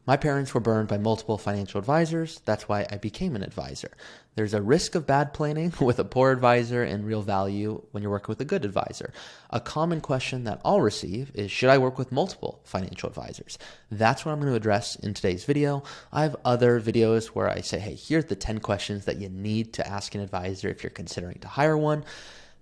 My parents were burned by multiple financial advisors. That's why I became an advisor. There's a risk of bad planning with a poor advisor and real value when you're working with a good advisor. A common question that I'll receive is, should I work with multiple financial advisors? That's what I'm going to address in today's video. I have other videos where I say, hey, here's the 10 questions that you need to ask an advisor if you're considering to hire one.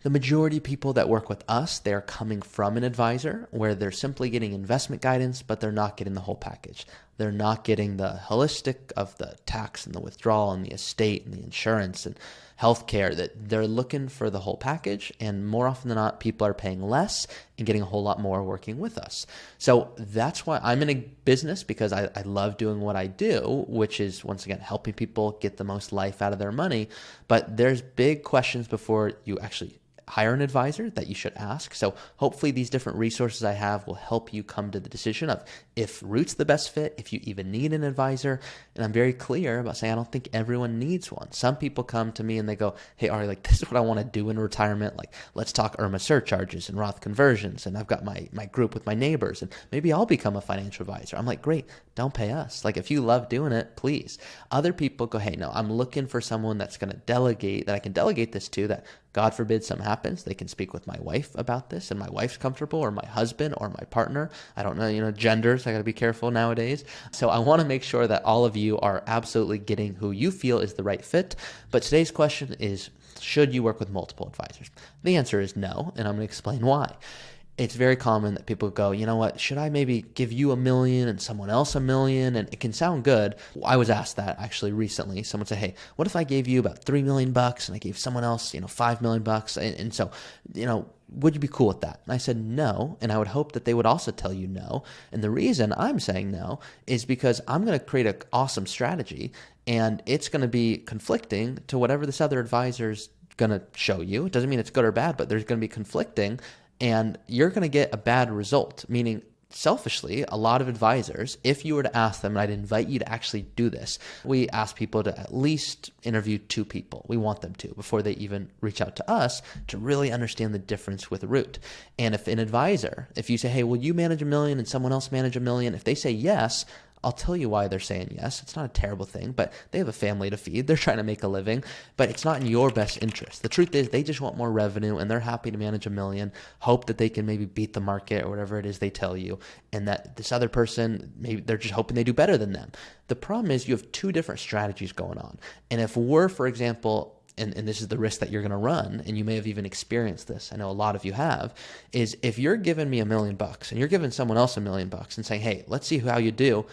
The majority of people that work with us, they're coming from an advisor where they're simply getting investment guidance, but they're not getting the whole package. They're not getting the holistic of the tax and the withdrawal and the estate and the insurance and healthcare. That they're looking for the whole package. And more often than not, people are paying less and getting a whole lot more working with us. So that's why I'm in a business, because I love doing what I do, which is, once again, helping people get the most life out of their money. But there's big questions before you actually hire an advisor that you should ask. So hopefully these different resources I have will help you come to the decision of if Root's the best fit, if you even need an advisor. And I'm very clear about saying I don't think everyone needs one. Some people come to me and they go, hey, Ari, like, this is what I want to do in retirement. Like, let's talk IRMA surcharges and Roth conversions. And I've got my group with my neighbors, and maybe I'll become a financial advisor. I'm like, great, don't pay us. Like, if you love doing it, please. Other people go, hey, no, I'm looking for someone that's going to delegate, that I can delegate this to, that God forbid something happens, they can speak with my wife about this and my wife's comfortable, or my husband or my partner. I don't know, genders, I got to be careful nowadays. So I want to make sure that all of you are absolutely getting who you feel is the right fit. But today's question is, should you work with multiple advisors? The answer is no, and I'm going to explain why. It's very common that people go, you know what, should I maybe give you $1 million and someone else $1 million? And it can sound good. I was asked that actually recently. Someone said, hey, what if I gave you about $3 million and I gave someone else, $5 million? And so, would you be cool with that? And I said no, and I would hope that they would also tell you no. And the reason I'm saying no is because I'm going to create an awesome strategy, and it's going to be conflicting to whatever this other advisor's going to show you. It doesn't mean it's good or bad, but there's going to be conflicting. And you're going to get a bad result, meaning selfishly, a lot of advisors, if you were to ask them, and I'd invite you to actually do this, we ask people to at least interview 2 people. We want them to before they even reach out to us to really understand the difference with Root. And if an advisor, if you say, hey, will you manage $1 million and someone else manage $1 million? If they say yes, I'll tell you why they're saying yes. It's not a terrible thing, but they have a family to feed. They're trying to make a living, but it's not in your best interest. The truth is they just want more revenue, and they're happy to manage $1 million, hope that they can maybe beat the market or whatever it is they tell you, and that this other person, maybe they're just hoping they do better than them. The problem is you have 2 different strategies going on. And if we're, for example, and this is the risk that you're going to run, and you may have even experienced this, I know a lot of you have, is if you're giving me $1 million and you're giving someone else $1 million and saying, hey, let's see how you do,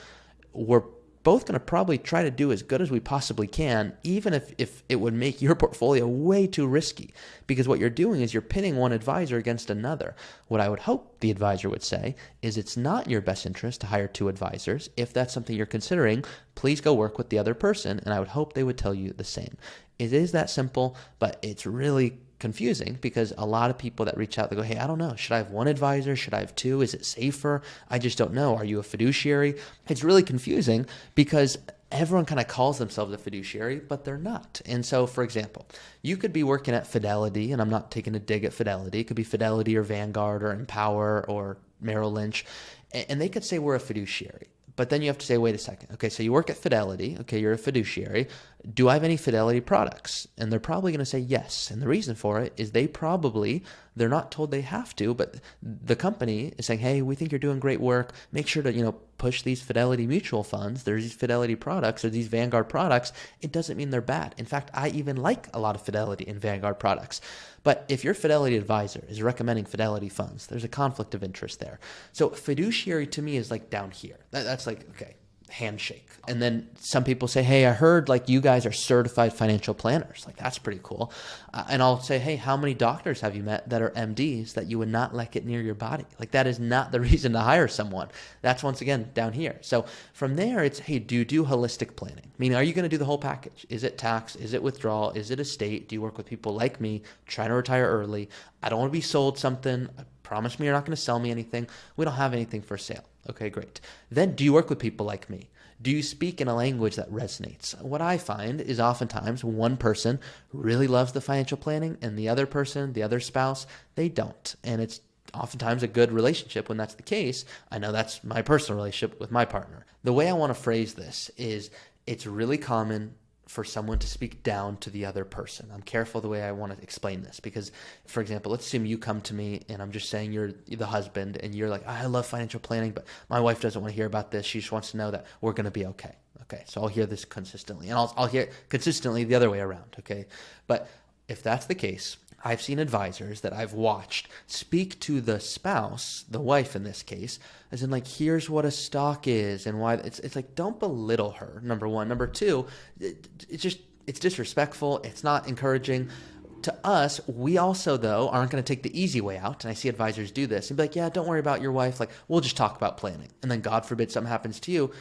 we're both going to probably try to do as good as we possibly can, even if it would make your portfolio way too risky. Because what you're doing is you're pitting one advisor against another. What I would hope the advisor would say is it's not in your best interest to hire 2 advisors. If that's something you're considering, please go work with the other person, and I would hope they would tell you the same. It is that simple, but it's really confusing because a lot of people that reach out, they go, hey, I don't know. Should I have 1 advisor? Should I have 2? Is it safer? I just don't know. Are you a fiduciary? It's really confusing because everyone kind of calls themselves a fiduciary, but they're not. And so, for example, you could be working at Fidelity, and I'm not taking a dig at Fidelity. It could be Fidelity or Vanguard or Empower or Merrill Lynch, and they could say we're a fiduciary. But then you have to say, wait a second. Okay, so you work at Fidelity. Okay, you're a fiduciary. Do I have any Fidelity products? And they're probably going to say yes. And the reason for it is they're not told they have to, but the company is saying, hey, we think you're doing great work. Make sure to, push these Fidelity mutual funds. There's these Fidelity products or these Vanguard products. It doesn't mean they're bad. In fact, I even like a lot of Fidelity and Vanguard products. But if your Fidelity advisor is recommending Fidelity funds, there's a conflict of interest there. So fiduciary to me is like down here. That's like, okay, handshake. And then some people say, hey, I heard like you guys are certified financial planners. Like, that's pretty cool. And I'll say, hey, how many doctors have you met that are MDs that you would not let get near your body? Like, that is not the reason to hire someone. That's once again down here. So from there, it's, hey, do you do holistic planning? Meaning, are you going to do the whole package? Is it tax? Is it withdrawal? Is it estate? Do you work with people like me trying to retire early? I don't want to be sold something. Promise me you're not going to sell me anything. We don't have anything for sale. Okay, great. Then do you work with people like me? Do you speak in a language that resonates? What I find is oftentimes one person really loves the financial planning and the other person, the other spouse, they don't. And it's oftentimes a good relationship when that's the case. I know that's my personal relationship with my partner. The way I want to phrase this is it's really common for someone to speak down to the other person. I'm careful the way I want to explain this because, for example, let's assume you come to me and I'm just saying you're the husband and you're like, I love financial planning, but my wife doesn't want to hear about this. She just wants to know that we're going to be okay. Okay, so I'll hear this consistently, and I'll hear it consistently the other way around, okay? But if that's the case, I've seen advisors that I've watched speak to the spouse, the wife in this case, as in like, here's what a stock is and why. It's like, don't belittle her, number one. Number two, it's disrespectful. It's not encouraging. To us, we also, though, aren't going to take the easy way out. And I see advisors do this and be like, yeah, don't worry about your wife. Like, we'll just talk about planning. And then God forbid something happens to you.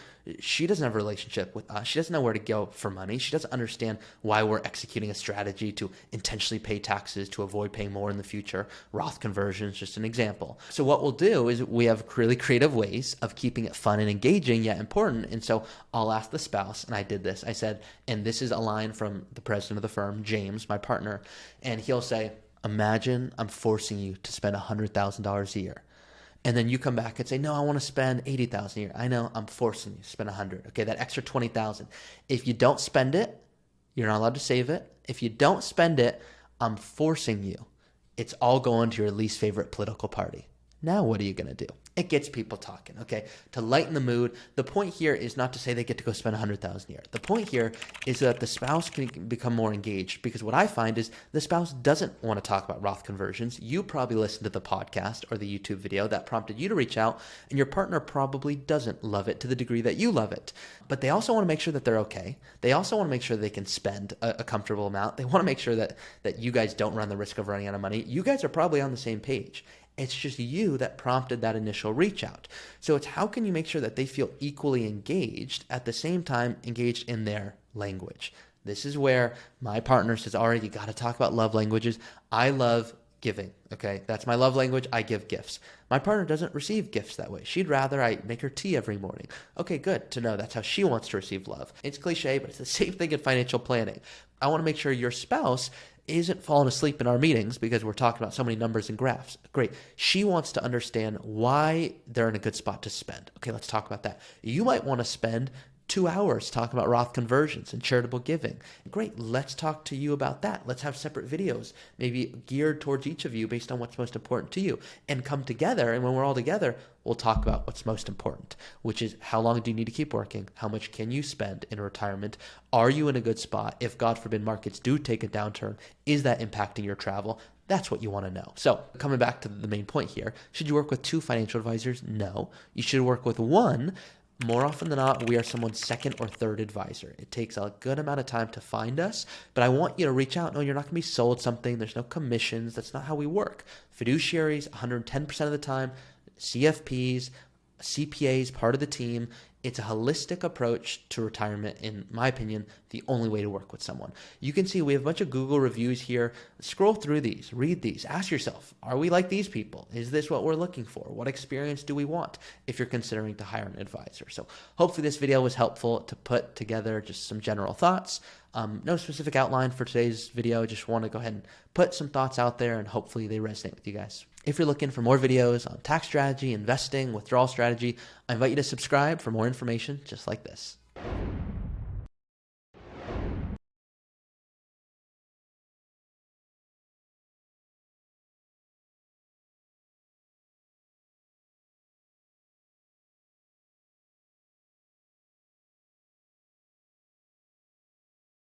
She doesn't have a relationship with us. She doesn't know where to go for money. She doesn't understand why we're executing a strategy to intentionally pay taxes to avoid paying more in the future. Roth conversion is just an example. So what we'll do is we have really creative ways of keeping it fun and engaging yet important. And so I'll ask the spouse, and I did this. I said, and this is a line from the president of the firm, James, my partner, and he'll say, imagine I'm forcing you to spend $100,000 a year. And then you come back and say, no, I want to spend $80,000 a year. I know, I'm forcing you to spend $100,000. Okay, that extra $20,000. If you don't spend it, you're not allowed to save it. If you don't spend it, I'm forcing you. It's all going to your least favorite political party. Now what are you going to do? It gets people talking, okay? To lighten the mood, the point here is not to say they get to go spend $100,000 a year. The point here is that the spouse can become more engaged, because what I find is the spouse doesn't want to talk about Roth conversions. You probably listened to the podcast or the YouTube video that prompted you to reach out, and your partner probably doesn't love it to the degree that you love it. But they also want to make sure that they're okay. They also want to make sure they can spend a comfortable amount. They want to make sure that you guys don't run the risk of running out of money. You guys are probably on the same page. It's just you that prompted that initial reach out. So it's how can you make sure that they feel equally engaged, at the same time engaged in their language. This is where my partner says, all right, you got to talk about love languages. I love giving. Okay, that's my love language. I give gifts. My partner doesn't receive gifts that way. She'd rather I make her tea every morning. Okay, good to know that's how she wants to receive love. It's cliche, but it's the same thing in financial planning. I want to make sure your spouse isn't falling asleep in our meetings because we're talking about so many numbers and graphs. Great. She wants to understand why they're in a good spot to spend. Okay, let's talk about that. You might want to spend 2 hours talking about Roth conversions and charitable giving. Great. Let's talk to you about that. Let's have separate videos, maybe geared towards each of you based on what's most important to you, and come together. And when we're all together, we'll talk about what's most important, which is how long do you need to keep working? How much can you spend in retirement? Are you in a good spot? If God forbid markets do take a downturn, is that impacting your travel? That's what you want to know. So coming back to the main point here, should you work with 2 financial advisors? No. You should work with 1. More often than not, we are someone's second or third advisor. It takes a good amount of time to find us, but I want you to reach out. No, you're not going to be sold something. There's no commissions. That's not how we work. Fiduciaries, 110% of the time, CFPs, CPAs, part of the team. It's a holistic approach to retirement, in my opinion, the only way to work with someone. You can see we have a bunch of Google reviews here. Scroll through these, read these, ask yourself, are we like these people? Is this what we're looking for? What experience do we want if you're considering to hire an advisor? So hopefully this video was helpful to put together just some general thoughts. No specific outline for today's video. Just want to go ahead and put some thoughts out there, and hopefully they resonate with you guys. If you're looking for more videos on tax strategy, investing, withdrawal strategy, I invite you to subscribe for more information just like this.